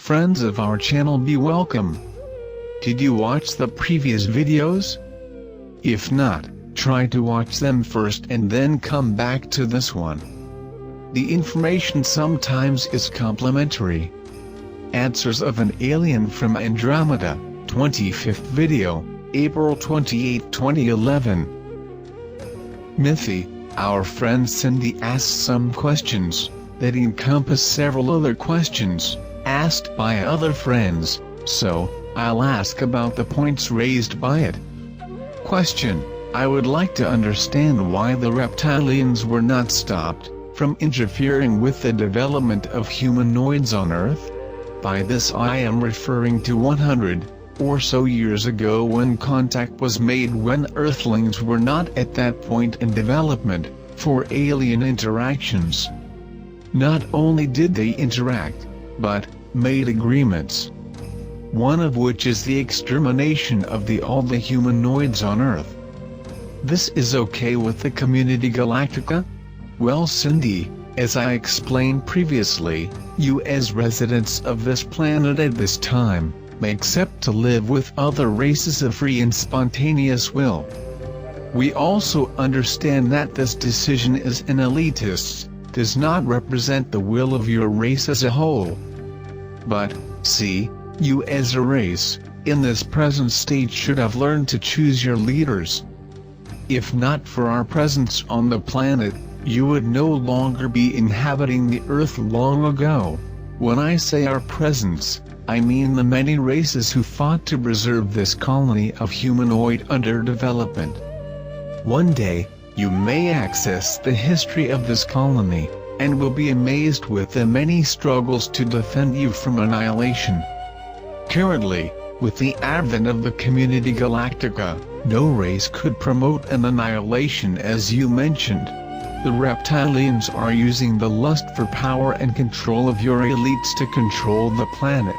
friends of our channel, be welcome. Did you watch the previous videos? If not, try to watch them first and then come back to this one. The information sometimes is complementary. Answers of an Alien from Andromeda, 25th video, April 28, 2011. Mythy, our friend Cindy asks some questions that encompass several other questions asked by other friends, so I'll ask about the points raised by it. Question: I would like to understand why the reptilians were not stopped from interfering with the development of humanoids on Earth. By this I am referring to 100 or so years ago, when contact was made, when Earthlings were not at that point in development for alien interactions. Not only did they interact, but made agreements. One of which is the extermination of all the humanoids on Earth. This is okay with the community Galactica? Well, Cindy, as I explained previously, you as residents of this planet at this time, may accept to live with other races of free and spontaneous will. We also understand that this decision is an elitist, does not represent the will of your race as a whole. But, see, you as a race, in this present state should have learned to choose your leaders. If not for our presence on the planet, you would no longer be inhabiting the Earth long ago. When I say our presence, I mean the many races who fought to preserve this colony of humanoid underdevelopment. One day, you may access the history of this colony, and will be amazed with the many struggles to defend you from annihilation. Currently, with the advent of the community Galactica, no race could promote an annihilation, as you mentioned. The reptilians are using the lust for power and control of your elites to control the planet.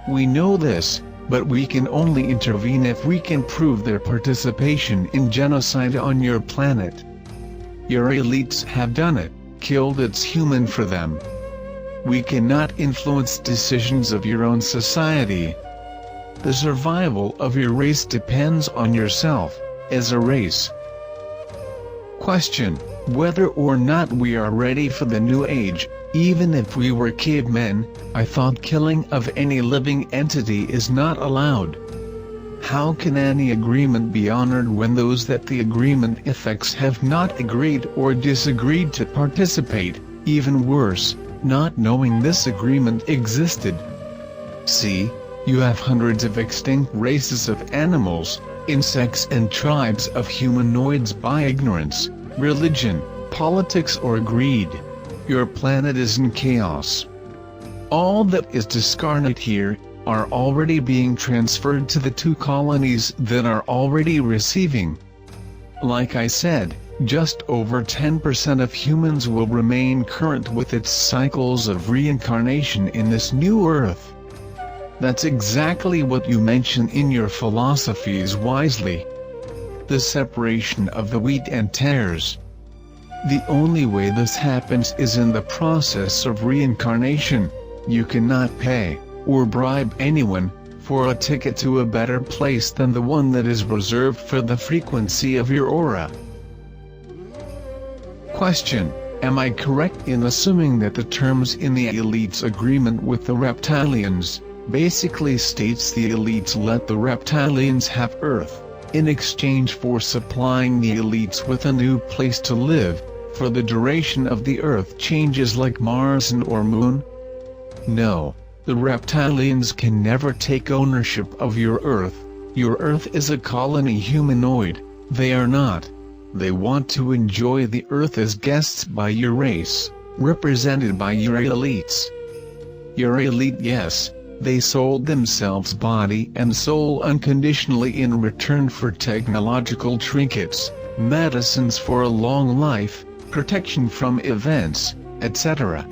We know this, but we can only intervene if we can prove their participation in genocide on your planet. Your elites have done it, killed its human for them. We cannot influence decisions of your own society. The survival of your race depends on yourself, as a race. Question: whether or not we are ready for the new age. Even if we were cavemen, I thought killing of any living entity is not allowed. How can any agreement be honored when those that the agreement affects have not agreed or disagreed to participate, even worse, not knowing this agreement existed? See, you have hundreds of extinct races of animals, insects and tribes of humanoids by ignorance, religion, politics or greed. Your planet is in chaos. All that is discarnate here are already being transferred to the two colonies that are already receiving. Like I said, just over 10% of humans will remain current with its cycles of reincarnation in this new Earth. That's exactly what you mention in your philosophies wisely. The separation of the wheat and tares. The only way this happens is in the process of reincarnation. You cannot pay, or bribe anyone, for a ticket to a better place than the one that is reserved for the frequency of your aura. Question: am I correct in assuming that the terms in the elites' agreement with the reptilians basically states the elites let the reptilians have Earth, in exchange for supplying the elites with a new place to live, for the duration of the Earth changes like Mars or Moon? No, the reptilians can never take ownership of your Earth. Your Earth is a colony humanoid, they are not. They want to enjoy the Earth as guests by your race, represented by your elites. Your elite, yes, they sold themselves body and soul unconditionally in return for technological trinkets, medicines for a long life, protection from events, etc.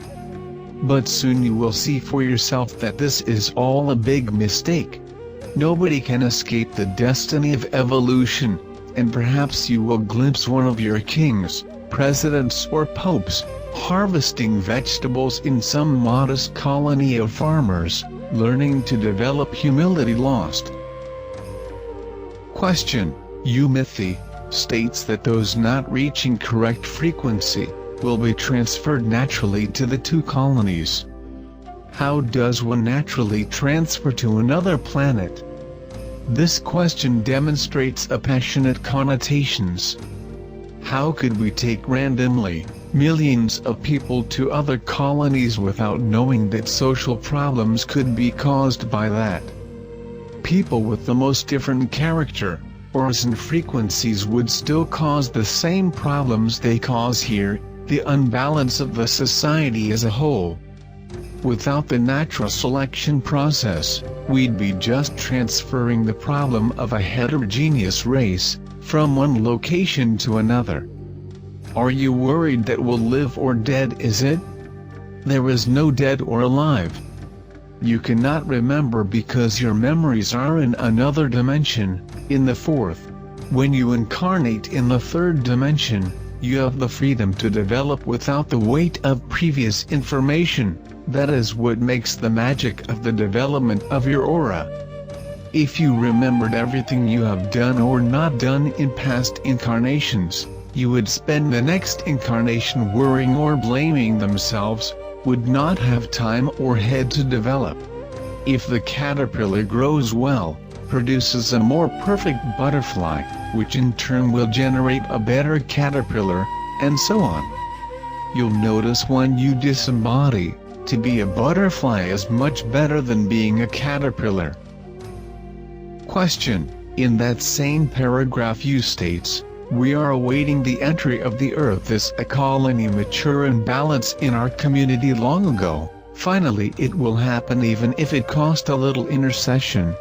But soon you will see for yourself that this is all a big mistake. Nobody can escape the destiny of evolution, and perhaps you will glimpse one of your kings, presidents or popes, harvesting vegetables in some modest colony of farmers, learning to develop humility lost. Question. Eumithy states that those not reaching correct frequency will be transferred naturally to the two colonies. How does one naturally transfer to another planet? This question demonstrates a passionate connotations. How could we take randomly millions of people to other colonies without knowing that social problems could be caused by that? People with the most different character or frequencies would still cause the same problems they cause here, the unbalance of the society as a whole. Without the natural selection process, we'd be just transferring the problem of a heterogeneous race from one location to another. Are you worried that we'll live or dead? Is it? There is no dead or alive. You cannot remember because your memories are in another dimension, in the fourth. When you incarnate in the third dimension, you have the freedom to develop without the weight of previous information. That is what makes the magic of the development of your aura. If you remembered everything you have done or not done in past incarnations, you would spend the next incarnation worrying or blaming themselves, would not have time or head to develop. If the caterpillar grows well, produces a more perfect butterfly, which in turn will generate a better caterpillar, and so on. You'll notice when you disembody, to be a butterfly is much better than being a caterpillar. Question. In that same paragraph you states, we are awaiting the entry of the Earth as a colony mature and balanced in our community long ago. Finally it will happen even if it cost a little intercession.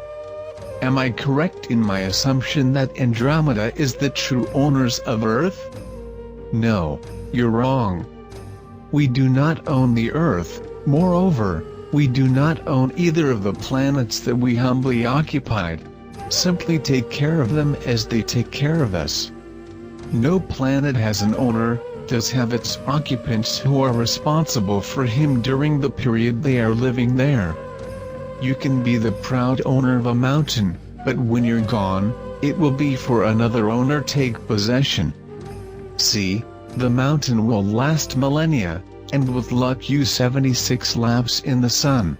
Am I correct in my assumption that Andromeda is the true owners of Earth? No, you're wrong. We do not own the Earth. Moreover, we do not own either of the planets that we humbly occupied. Simply take care of them as they take care of us. No planet has an owner, does have its occupants who are responsible for him during the period they are living there. You can be the proud owner of a mountain, but when you're gone, it will be for another owner take possession. See, the mountain will last millennia, and with luck use 76 laps in the sun.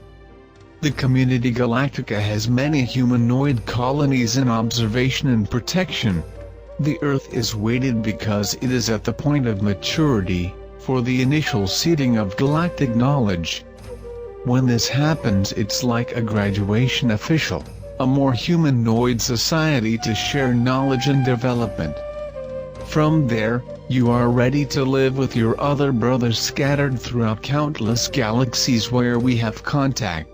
The community Galactica has many humanoid colonies in observation and protection. The Earth is weighted because it is at the point of maturity, for the initial seeding of galactic knowledge. When this happens it's like a graduation official, a more humanoid society to share knowledge and development. From there, you are ready to live with your other brothers scattered throughout countless galaxies where we have contact.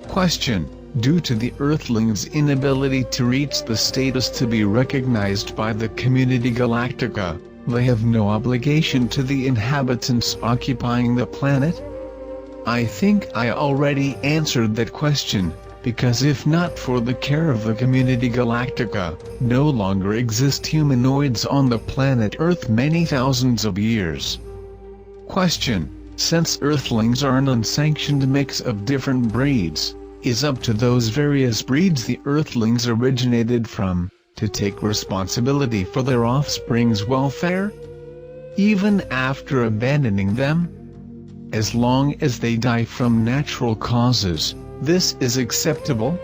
Question. Due to the Earthlings' inability to reach the status to be recognized by the community Galactica, they have no obligation to the inhabitants occupying the planet? I think I already answered that question, because if not for the care of the community Galactica, no longer exist humanoids on the planet Earth many thousands of years. Question. Since Earthlings are an unsanctioned mix of different breeds, is up to those various breeds the Earthlings originated from, to take responsibility for their offspring's welfare? Even after abandoning them? As long as they die from natural causes, this is acceptable?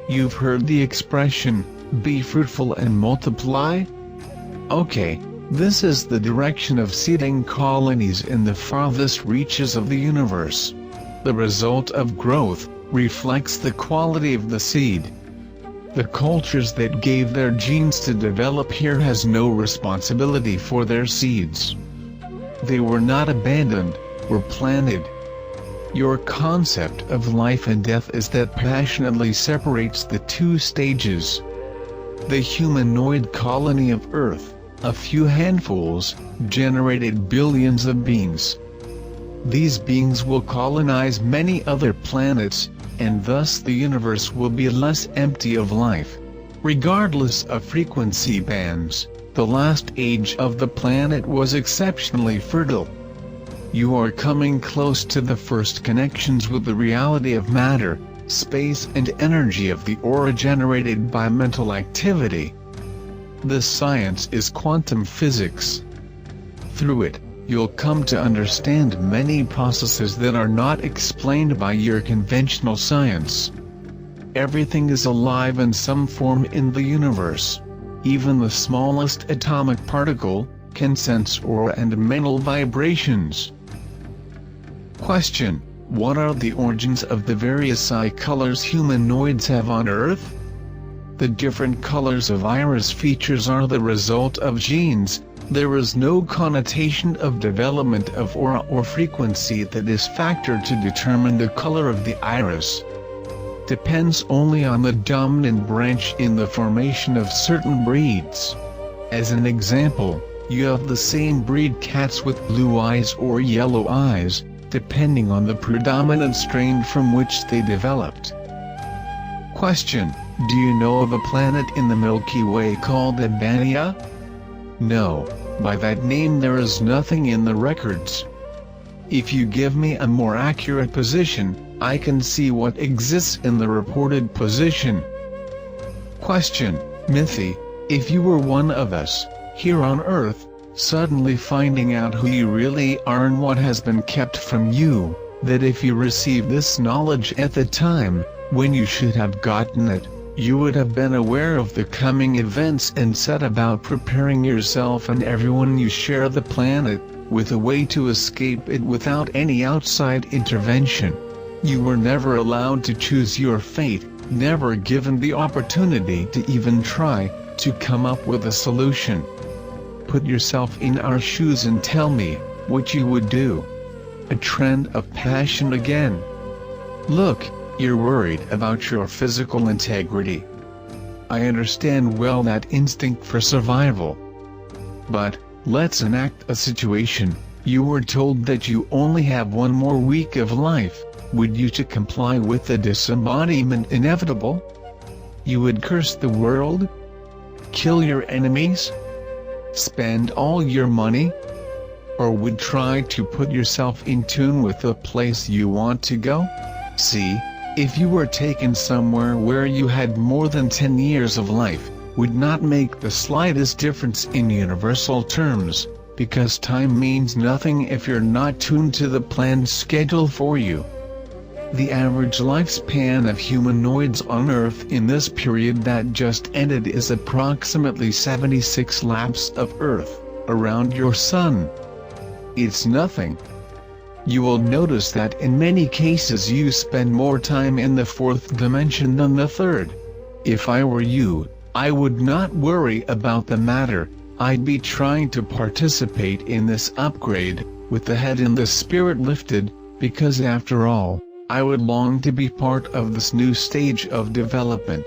You've heard the expression, be fruitful and multiply? Okay, this is the direction of seeding colonies in the farthest reaches of the universe. The result of growth reflects the quality of the seed. The cultures that gave their genes to develop here has no responsibility for their seeds. They were not abandoned, were planted. Your concept of life and death is that passionately separates the two stages. The humanoid colony of Earth, a few handfuls, generated billions of beings. These beings will colonize many other planets, and thus the universe will be less empty of life. Regardless of frequency bands, The last age of the planet was exceptionally fertile. You are coming close to the first connections with the reality of matter, space and energy of the aura generated by mental activity. The science is quantum physics. Through it, you'll come to understand many processes that are not explained by your conventional science. Everything is alive in some form in the universe. Even the smallest atomic particle can sense aura and mental vibrations. Question: what are the origins of the various eye colors humanoids have on Earth? The different colors of iris features are the result of genes. There is no connotation of development of aura or frequency that is factored to determine the color of the iris. Depends only on the dominant branch in the formation of certain breeds. As an example, you have the same breed cats with blue eyes or yellow eyes, depending on the predominant strain from which they developed. Question: do you know of a planet in the Milky Way called Andromeda? No, by that name there is nothing in the records. If you give me a more accurate position, I can see what exists in the reported position. Question: Mithy, if you were one of us, here on Earth, suddenly finding out who you really are and what has been kept from you, that if you received this knowledge at the time, when you should have gotten it, you would have been aware of the coming events and set about preparing yourself and everyone you share the planet, with a way to escape it without any outside intervention. You were never allowed to choose your fate, never given the opportunity to even try to come up with a solution. Put yourself in our shoes and tell me what you would do. A trend of passion again. Look, you're worried about your physical integrity. I understand well that instinct for survival. But, let's enact a situation. You were told that you only have one more week of life. Would you to comply with the disembodiment inevitable? You would curse the world? Kill your enemies? Spend all your money? Or would try to put yourself in tune with the place you want to go? See, if you were taken somewhere where you had more than 10 years of life, would not make the slightest difference in universal terms, because time means nothing if you're not tuned to the planned schedule for you. The average lifespan of humanoids on Earth in this period that just ended is approximately 76 laps of Earth, around your Sun. It's nothing. You will notice that in many cases you spend more time in the fourth dimension than the third. If I were you, I would not worry about the matter. I'd be trying to participate in this upgrade, with the head and the spirit lifted, because after all, I would long to be part of this new stage of development.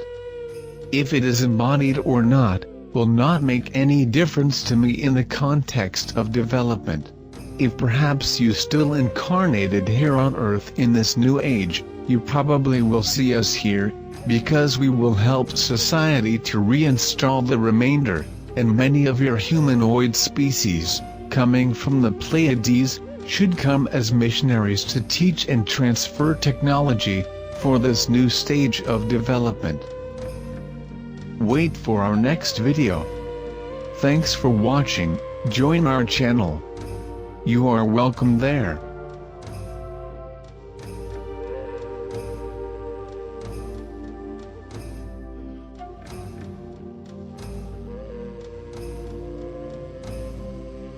If it is embodied or not, will not make any difference to me in the context of development. If perhaps you still incarnated here on Earth in this new age, you probably will see us here, because we will help society to reinstall the remainder, and many of your humanoid species, coming from the Pleiades, should come as missionaries to teach and transfer technology, for this new stage of development. Wait for our next video. Thanks for watching. Join our channel. You are welcome there.